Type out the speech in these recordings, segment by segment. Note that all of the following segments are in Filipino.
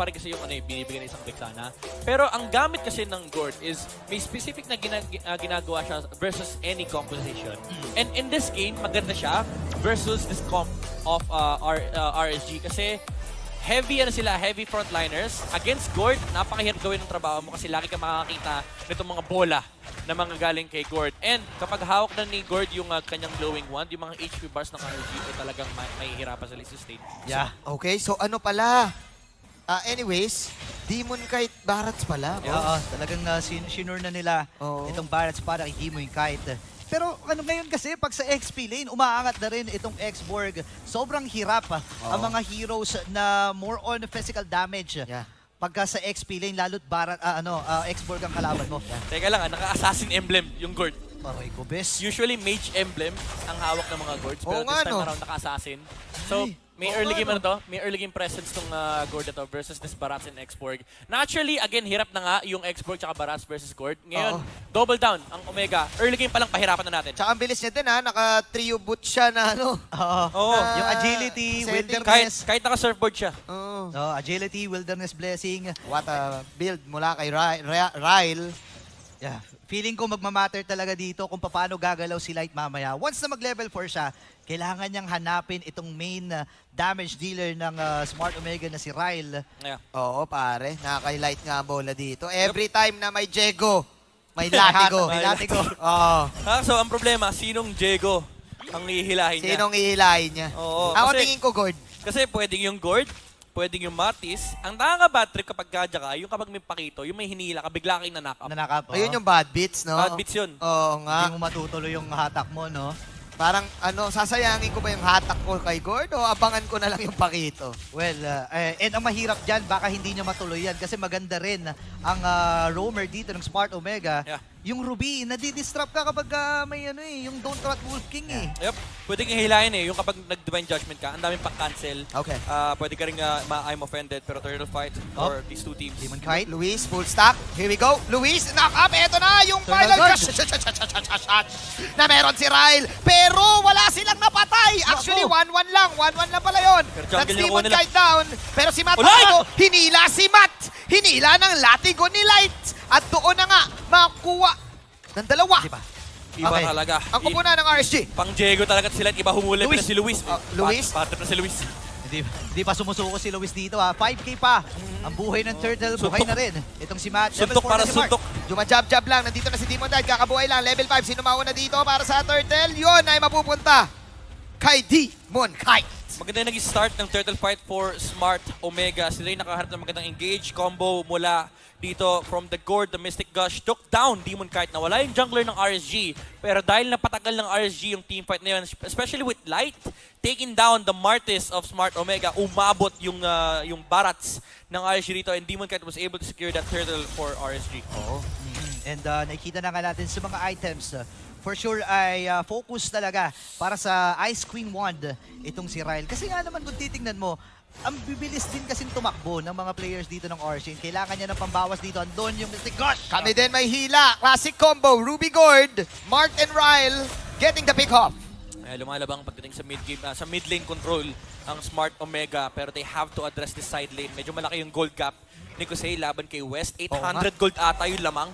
pa rin kasi yung ano, binibigay ng isang Vexana. Pero ang gamit kasi ng Gord is may specific na ginagawa siya versus any composition. And in this game, maganda siya versus this comp of RSG kasi heavy heavy frontliners. Against Gord, napakahirap gawin ng trabaho mo kasi lagi ka makakakita nitong mga bola na mga galing kay Gord. And kapag hawak na ni Gord yung kanyang glowing wand, yung mga HP bars ng RSG ay talagang mahihirapan sila sustain. Yeah. Okay, so ano pala? Anyways, Demon Kite Barats pala. Yeah, talagang sinure na nila itong Barrats para kay Demon Kite. Pero ano ngayon kasi, pag sa XP lane, umaangat na rin itong X-Borg. Sobrang hirap ang mga heroes na more on physical damage. Yeah. Pagka sa XP lane, lalo't X-Borg ang kalaban mo. Teka lang, naka-assassin emblem yung Gord. Aray ko, bes. Usually mage emblem ang hawak ng mga Gords, pero this time around naka-assassin. So, may early game may early game presence tong Gord ito versus this Barats and X-Borg. Naturally, again, hirap na nga yung X-Borg tsaka Barats versus Gord. Ngayon, double down ang Omega. Early game pa lang, pahirapan na natin. Tsaka ang bilis niya din naka-trio boot siya na ano. Yung agility, wilderness. Kahit naka-surfboard siya. Agility, wilderness blessing. What a build mula kay Ryle. Yeah. Feeling ko magmamatter talaga dito kung paano gagalaw si Light mamaya. Once na mag-level 4 siya, kailangan niyang hanapin itong main damage dealer ng Smart Omega na si Ryle. Yeah. Oo, pare. Nakaka-light nga ang bola dito. Every time na may Jego, may Latigo. May Latigo. So, ang problema, sinong Jego ang ihilahin niya? Sinong ihilahin niya? Oo, Ako kasi- tingin ko, Gord. Kasi pwedeng yung Gord, pwedeng yung Matis. Ang nakaka-bad trip kapag gadya ka, yung kapag may pakito, yung may hinila ka, bigla kang na-knock up. Nanakap. Ayun yung bad beats, no? Bad beats yun. Oo nga. Hindi mo matutuloy yung hatak mo, no? Parang, sasayangin ko ba yung hatak ko kay Gord o abangan ko na lang yung pakito? Well, and ang mahirap dyan, baka hindi niya matuloy yan kasi maganda rin ang roamer dito ng Smart Omega. Yeah. Yung Ruby, nadidistrap ka kapag may yung Don't Trot Wolf King Yep. Pwedeng ihilahin eh. Yung kapag nag-divine judgment ka, ang daming pa-cancel. Okay. Pwede ka rin I'm offended, pero turtle fight for these two teams. Demon Kite. Luis, full stack. Here we go. Luis, knock up. Eto na yung final guard. shot na meron si Ryle. Pero wala silang napatay. Actually, 1-1 lang. 1-1 lang pala yun. Pero That's jungle yung Demon nila. Kite down. Pero si Matt, Ulan! hinila si Matt. Hinila ng Latigo ni Light. At doon na nga, makuha ng dalawa. Diba? Iba Okay. talaga. Ang kupunan ng RSG. Pang Diego talaga sila. Iba humuli Luis. na si Luis. Luis? Patip na si Luis. Hindi pa sumusuko si Luis dito 5K pa. Ang buhay ng Turtle, buhay Suntok. na rin. Itong si Matt. Level Suntok 4 para na si Mark. suntok. Jumajab-jab lang. Nandito na si Demon Knight. Kakabuhay lang. Level 5. Sino mauna dito para sa Turtle? Yun ay mapupunta kay Demon Kite. Maganda yung naging start ng turtle fight for Smart Omega. Sila yung nakaharap ng magandang engage combo mula dito from the Gord, the Mystic Gush. Took down Demon Kite. Nawala yung jungler ng RSG. Pero dahil napatagal ng RSG yung team fight na yun, especially with Light, taking down the Martis of Smart Omega, umabot yung Barats ng RSG dito and Demon Kite was able to secure that turtle for RSG. And nakikita na nga natin sa mga items. For sure ay focus talaga para sa Ice Queen Wand itong si Ryle. Kasi nga naman kung titingnan mo, ang bibilis din kasi tumakbo ng mga players dito ng Origin. Kailangan niya ng pambawas dito. Andun yung Mystic Gush! Kami din may hila. Classic combo. Ruby Gord, Mark and Ryle getting the pick off. Lumalabang pagdating sa mid game, sa mid lane control ang Smart Omega, pero they have to address the side lane. Medyo malaki yung gold gap ni Kusei laban kay West. 800 gold ata yung lamang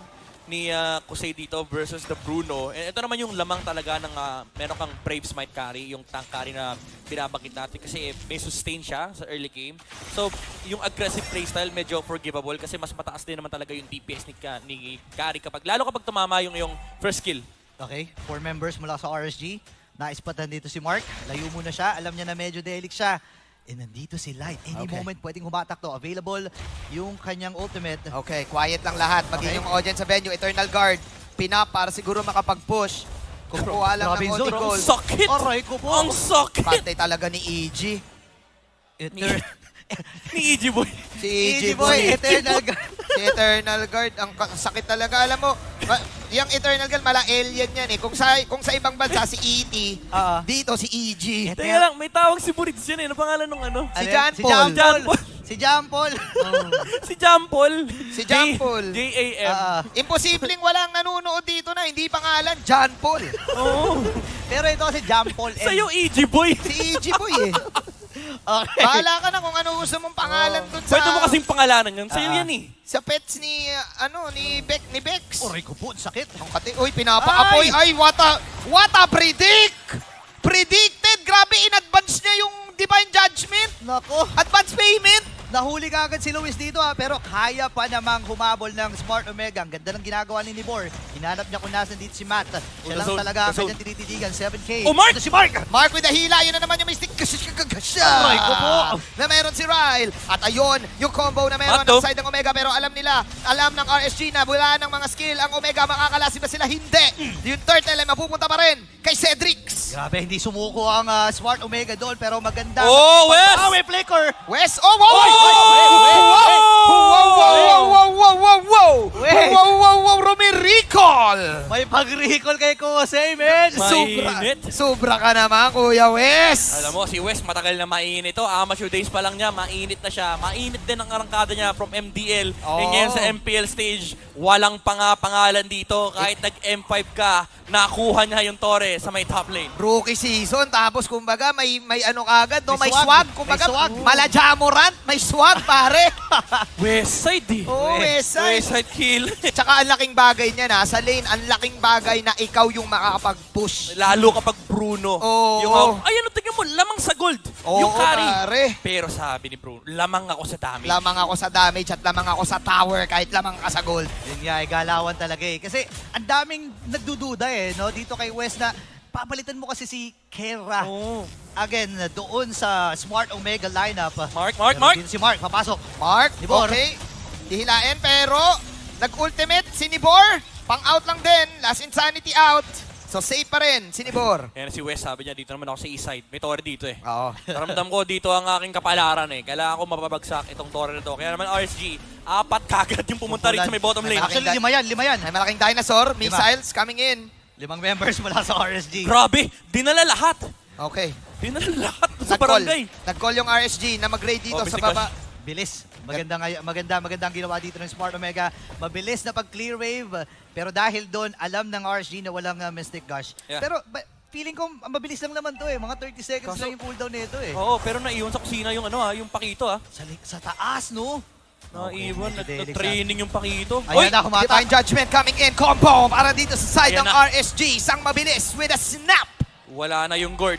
ni Kusei dito versus the Bruno. And ito naman yung lamang talaga ng meron kang Brave Smite carry, yung tank carry na binabangkit natin kasi may sustain siya sa early game. So, yung aggressive playstyle medyo forgivable kasi mas mataas din naman talaga yung DPS ni carry lalo kapag tumama yung first kill. Okay, 4 members mula sa RSG. Naispatan dito si Mark. Layo muna siya. Alam niya na medyo delic siya. And nandito si Light. Any moment pwedeng humatak to. Available yung kanyang ultimate. Okay, quiet lang lahat. Maging yung audience sa venue. Eternal Guard. Pinap para siguro makapag-push. Kumukuha lang Grabe ng yung only zone. goal. Ang sakit! Aray ko po! Ang sakit! Pantay talaga ni EG. Ni EG Boy. Si EG EG Boy, Boy. Eternal Guard. Si Eternal Guard. Ang sakit talaga. Alam mo, yung Eternal Guard, mala alien yan eh. Kung sa ibang bansa, si E.T. Dito, si EG. Teka lang, may tawag si Burids yan eh. Ano pangalan nung ano? Si Ano John yan? Si Paul. John Paul. Si John Paul. Si Jampol. Si Jampol. J-A-M. Imposibleng walang nanonood dito na hindi pangalan John Paul. Oo. Pero ito si John Paul. Sa'yo, EG Boy. Si EG Boy eh. Okay. Bahala ka na kung ano gusto mong pangalan dun sa... Pwede mo kasing pangalanan yun. Sa'yo Ah. yan eh. Sa pets ni, ni Bex. Aray ko po, sakit. Ang uy, pinapaapoy. Ay, what a predicted! Grabe, in advance niya yung Divine Judgment. Nako. Advance payment. Nahuli ka agad si Luis dito pero kaya pa namang humabol ng Smart Omega. Ang ganda ng ginagawa ni Nibor. Hinanap niya kung nasan dito si Matt. Siya lang zone, talaga ang the zone. kanyang tinititigan. 7K. Oh, Mark! Ito si Mark! Mark with the hila, yun na naman yung mystic. Aray ko po. Na meron si Ryle. At ayun, yung combo na meron Mato. ng side ng Omega. Pero alam ng RSG na wala ng mga skill. Ang Omega, makakalasin ba sila? Hindi. Yung turtle ay mapupunta pa rin kay Cedrix. Grabe, hindi sumuko ang Smart Omega doon pero maganda. Oh, Wes! Power flicker! Wes, oh, wow! Oy! Wait. Wow, Romericol! May pag-recall kay Kosei, man! Mainit. Sobra ka naman, Kuya Wes! Alam mo, si Wes matagal na mainit to. Amateur days pa lang niya, mainit na siya. Mainit din ang arangkada niya from MDL. Oo. Ngayon sa MPL stage, walang pangalan dito. Kahit nag-M5 ka, nakuha niya yung Torre sa may top lane. Rookie season, tapos kumbaga may ano kagad, no? May May swag. swag. Kumbaga, May swag. Malajamorant, may swag, pare. West side eh. Oo, West side. West side kill. Tsaka ang laking bagay niya na, sa lane, ang laking bagay na ikaw yung makakapag-push. Lalo kapag Bruno. Oo. Ay, ano, tingnan mo, lamang sa gold. Oo, yung carry. pare. Pero sabi ni Bruno, lamang ako sa damage. Lamang ako sa damage at lamang ako sa tower kahit lamang ka sa gold. Yun nga, galawan talaga eh. Kasi ang daming nagdududa eh, no? Dito kay West na papalitan mo kasi si Kera. Oo. Again, doon sa Smart Omega lineup. Mark. Pero dito si Mark, papasok. Mark, Nibor. okay. Dihilain pero nag-ultimate si Nibor. Pang-out lang din. Last insanity out. So safe pa rin si Nibor. Kaya si West sabi niya, dito naman ako sa east side. May Torre dito eh. Oo. Ramdam ko dito ang aking kapalaran eh. Kailangan ko mapabagsak itong Torre na to. Kaya naman RSG, 4 kagad yung pumunta rito sa may bottom lane. Malaki. Actually, lima yan. May malaking dinosaur. Missiles coming in. 5 members mula sa RSG. Grabe, dinala lahat. Okay. Dinala lahat sa Nag-call. barangay. Nag-call yung RSG na mag-raid dito Oh, sa Mystic baba. Bilis. Maganda ang ginawa dito ng Smart Omega. Mabilis na pag-clear wave. Pero dahil doon, alam ng RSG na walang Mystic Gush. Yeah. Pero feeling ko, mabilis lang naman to eh. Mga 30 seconds Kaso- lang yung cooldown nito eh. Oo, pero naiwan sa kusina yung yung pakito Sa taas, no? Naiwan, medyo delikado. training yung pakito. Ayan na, kumata. Divine Judgment coming in. Combo para dito sa side Ayan ng na. RSG. Isang mabilis with a snap. Wala na yung gourd.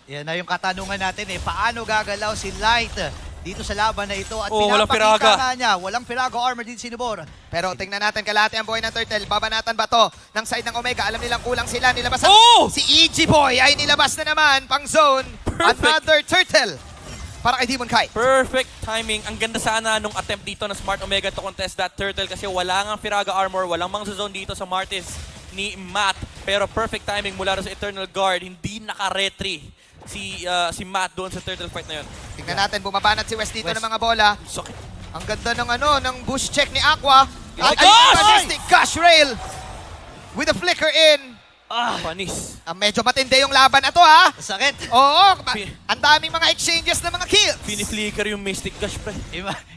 Yan na yung katanungan natin eh. Paano gagalaw si Light dito sa laban na ito? At Walang pinapakita Piraga. nga niya, walang Piraga armor din si Nibor. Pero tingnan natin, kalahati ang buhay ng Turtle. Babanatan ba to ng side ng Omega? Alam nilang kulang sila. Nilabas Oh! si EG Boy ay nilabas na naman pang zone. Perfect. Another Turtle para kay Demon Kai. Perfect timing. Ang ganda sana nung attempt dito ng Smart Omega to contest that turtle kasi wala nga Firaga armor, walang mang zone dito sa Martis ni Matt. Pero perfect timing mula rin sa Eternal Guard. Hindi naka-retry si Matt doon sa turtle fight na yun. Tingnan natin, bumabanat si West dito West. ng mga bola. Sakit. Ang ganda ng ng bush check ni Aqua. At Gosh! ayun, Majestic Gosh Rail with a flicker in. Panis. Medyo matindi yung laban na to, ha? Sakit. Oo, ang daming mga exchanges ng mga kills. Piniflicker yung Mystic Gush, pre.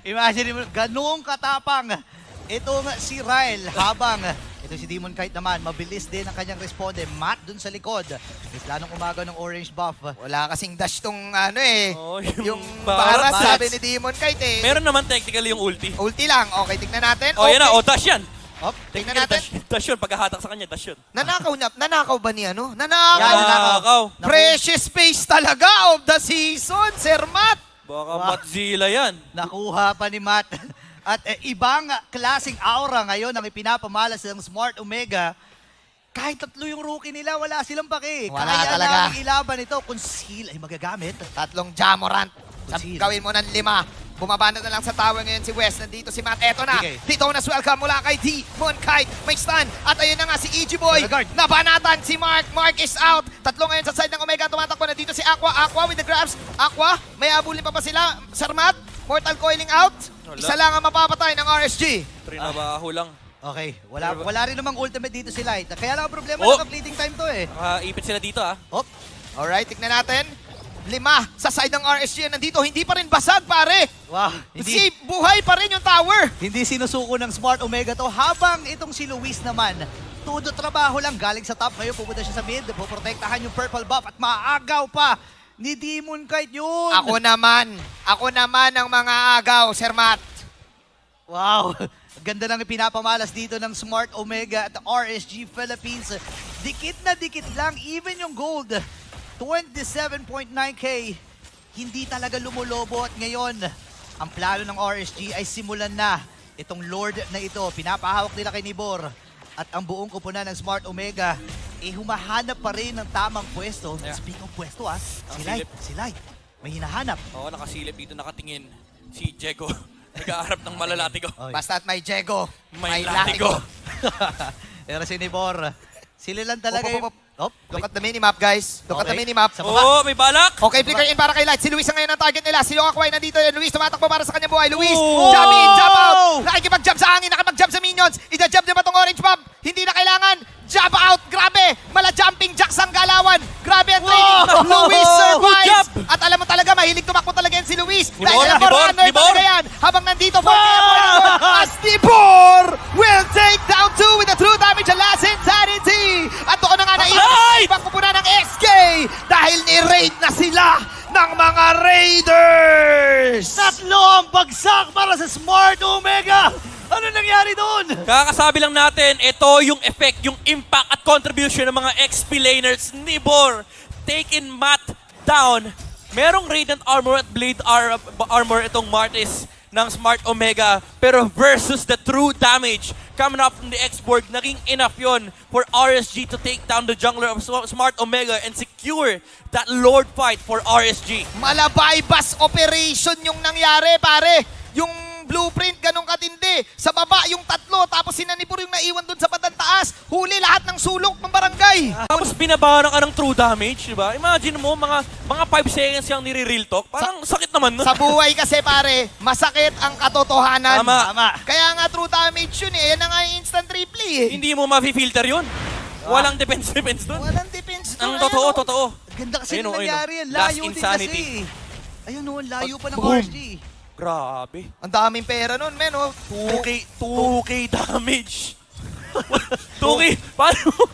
Imagine mo, ganung katapang itong si Ryle habang ito si Demon Kite naman, mabilis din ang kanyang responde. Matt dun sa likod. May planong umaga ng orange buff. Wala kasing dash tong Oh, yung Barat. barat, sabi ni Demon Kite eh. Meron naman technically yung ulti. Ulti lang. Okay, tignan natin. Oh, yan na. Okay. Oh, dash yan. Op, Tingnan Technically, natin. Dash yun. Pagkahatak sa kanya, dash yun. Nanakaw ba ni ano? Yan, Nanakaw. Nanakaw. Precious space talaga of the season, Sir Matt. Baka Wow. Matzilla yan. nakuha pa ni Matt. At ibang klaseng aura ngayon ang ipinapamalas ng Smart Omega. Kahit 3 yung rookie nila, wala silang pake. Wala Kaya talaga. lang ilaban ito kung skill ay magagamit. 3 Jamorant. Conceal. Gawin mo ng 5. Bumabana na lang sa tower ngayon si West. Nandito si Matt. Eto na. Okay. Titonas welcome mula kay Demon Kite. May stun. At ayun na nga si EG Boy. Guard. Nabanatan si Mark. Mark is out. 3 ngayon sa side ng Omega. Tumatakbo na dito si Aqua. Aqua with the grabs. Aqua, may abulin pa sila? Sir Matt, mortal coiling out. Wala. Isa lang ang mapapatay ng RSG. Trinabaho lang. Okay, wala rin namang ultimate dito si Light. Kaya lang ang problema, Oh! naka-fleeting time to eh. Ipit sila dito Op, Alright, tignan natin. 5 sa side ng RSG nandito. Hindi pa rin basag, pare. wow. Kasi buhay pa rin yung tower. Hindi sinusuko ng Smart Omega to habang itong si Luis naman todo trabaho lang galing sa top. Ngayon pupunta siya sa mid, poprotektahan yung purple buff at maagaw pa Ni Demon Kite yun! Ako naman ang mga agaw, Sir Matt. Wow! Ganda ng pinapamalas dito ng Smart Omega at RSG Philippines. Dikit na dikit lang, even yung gold. 27.9k. Hindi talaga lumulobo at ngayon, ang plano ng RSG ay simulan na itong Lord na ito. Pinapahawak nila kay Nibor. At ang buong kupunan ng Smart Omega, humahanap pa rin ng tamang pwesto. Yeah. Speaking of pwesto, Ang si Light, may hinahanap. Oo, nakasilip dito, nakatingin si Diego. Nag-aarap ng malalatigo. Basta't may Diego, May latigo. latigo. Pero si Nibor, sila lang talaga Op, op, yung... Oh, Look at the minimap, guys. Look at the Okay. minimap. Sa baba. Oo, may balak. Okay, flicker in para kay Light. Si Luis ang ngayon ang target nila. Si Yokakway nandito. Luis tumatakbo para sa kanyang buhay. Luis, Oh! jump in, jump out. Nakikipag-jump sa hangin, nakipag-jump sa minions. Ida-jump niya ba itong orange bomb? Hindi na kailangan. Jump out, grabe. Mala-jumping jacks ang galawan. Grabe ang training. Wow! Luis Good survives. job. At alam mo talaga, mahilig tumakbo talaga yan si Luis. Nibor, Dahil Nibor, runner Nibor. talaga yan. Habang nandito, as Nibor will take down 2 with the true damage and last insanity. At doon na nga Right! naiwan ibang kupunan ng SK dahil ni-raid na sila ng mga Raiders! Tatlo ang bagsak para sa Smart Omega! Ano nangyari doon? Kakasabi lang natin, ito yung effect, yung impact at contribution ng mga XP laners. Nibor, taking Matt down. Merong Radiant Armor at Blade Armor itong Martis ng Smart Omega. Pero versus the true damage coming up from the X-Borg, naging enough yon for RSG to take down the jungler of Smart Omega and secure that Lord fight for RSG. Malabaybas operation yung nangyari, pare. Yung blueprint, ganun katindi. Sa baba, yung tatlo, tapos sinanipur yung naiwan dun sa bandang taas. Huli lahat ng sulok ng barangay. Tapos binabaran ka ng true damage, di ba? Imagine mo, mga 5 seconds yung nire-real talk. Parang sakit naman nun. Sa buhay kasi, pare, masakit ang katotohanan. Tama. Kaya nga true damage yun eh. Yan na nga yung instant replay eh. Hindi mo ma-filter yun. Walang defense dun. Walang defense Ang doon. totoo, Ayun, oh. totoo. Ganda kasi Ayun, nung ayun, nangyari yan. last Layo din insanity. kasi. Ayun o, layo pa ng Boom. RSG. Grabe. Ang daming pera nun, men, oh. 2K damage. 2K?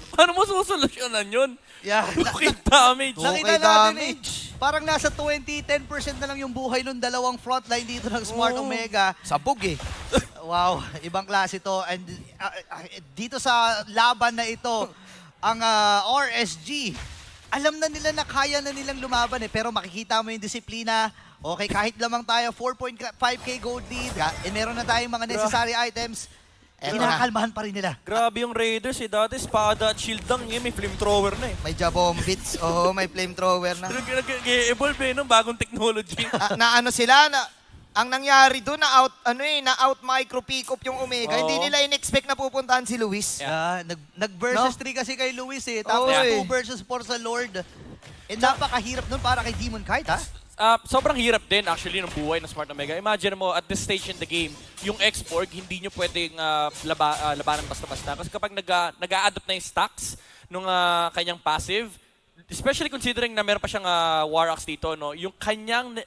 Paano mo susolusyonan yun? Yeah. 2K damage. Okay, Nakita natin damage. Parang nasa 10% na lang yung buhay nung dalawang frontline dito ng Smart Oo. Omega. Sabog eh. Wow, ibang klase to. And dito sa laban na ito, ang RSG, alam na nila na kaya na nilang lumaban eh. Pero makikita mo yung disiplina. Okay, kahit lamang tayo, 4.5k gold lead. Meron na tayong mga necessary items. Eto na. Kinakalmahan pa rin nila. Grabe yung Raiders eh. Dati espada at shield lang eh. May flamethrower na eh. May jabombits. Oo, may flamethrower na. Nag-evolve eh, no? Bagong technology. Na ano sila, ang nangyari doon, na out micro pick up yung Omega. Oo. Hindi nila in-expect na pupuntahan si Luis. Nag-versus 3 kasi kay Luis eh. Tapos Oo, 2 eh. versus 4 sa Lord. Eh, napakahirap nun para kay Demon Kite, ha? Sobrang hirap din actually ng buhay ng Smart Omega. Imagine mo, at this stage in the game, yung X-Borg, hindi nyo pwedeng labanan basta-basta. Kasi kapag nag-a-adopt na yung stacks nung kanyang passive, especially considering na meron pa siyang War Axe dito, no, yung kanyang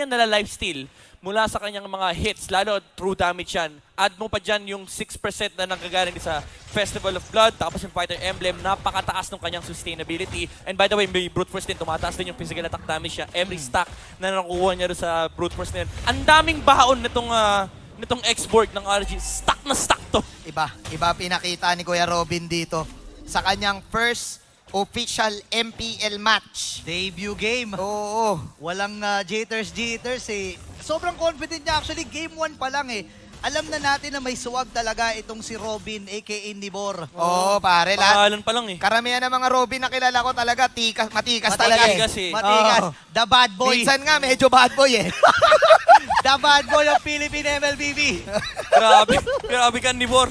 nala-lifesteal mula sa kanyang mga hits, lalo true damage yan. Add mo pa dyan yung 6% na nanggagaling sa Festival of Blood, tapos yung Fighter Emblem, napakataas ng kanyang sustainability. And by the way, may Brute Force din, tumataas din yung physical attack damage niya. Every stack na nakukuha niya doon sa Brute Force na yun. Ang daming baon nitong X-Borg ng RG. Stack na stack to. Iba pinakita ni Kuya Robin dito sa kanyang first official MPL match. Debut game. Oo. Walang jitters eh. Sobrang confident niya actually. Game 1 pa lang eh. Alam na natin na may suwag talaga itong si Robin aka Nibor. Oo, pare. Pangalan pa lang eh. Karamihan ng mga Robin na kilala ko talaga, matikas talaga eh. Matigas eh. Matigas. Oo. The bad boy. Minsan nga, medyo bad boy eh. The bad boy ng Philippine MLBB. Grabe ka, Nibor.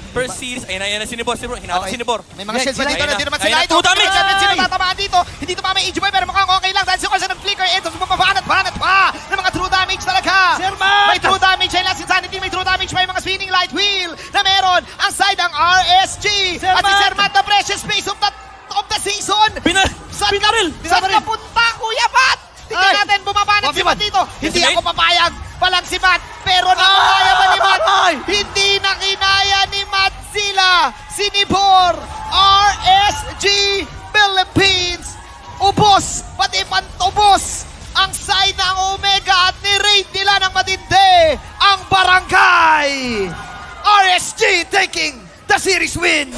First series, ayan na si Nibor. Hinata si Nibor. May mga shield pa dito Ayun na na. di naman Ayun sila na, ito. two damage! Sino tatamaan dito? Hindi tumama yung Ichiboy pero mukhang okay lang dahil si Corsa nag-flicker. Ito, bumabanat pa ng mga true damage talaga. Sherman! May true damage ay last insanity. May true damage pa yung mga spinning light wheel na meron ang side ng RSG. At si Sherman, the precious space of the season. Binaril! Saan napunta, Kuya Matt? Tingnan natin, bumabanat si Matt dito. Hindi Yes, ako papayag. Palang si Matt. Pero nakinaya ba ni Matt? Hindi na kinaya ni Matt sila. Si Nibor, RSG Philippines. ubos, pati pantubos ang side ng Omega at ni-raid nila ng matindi ang Barangay. RSG taking the series win.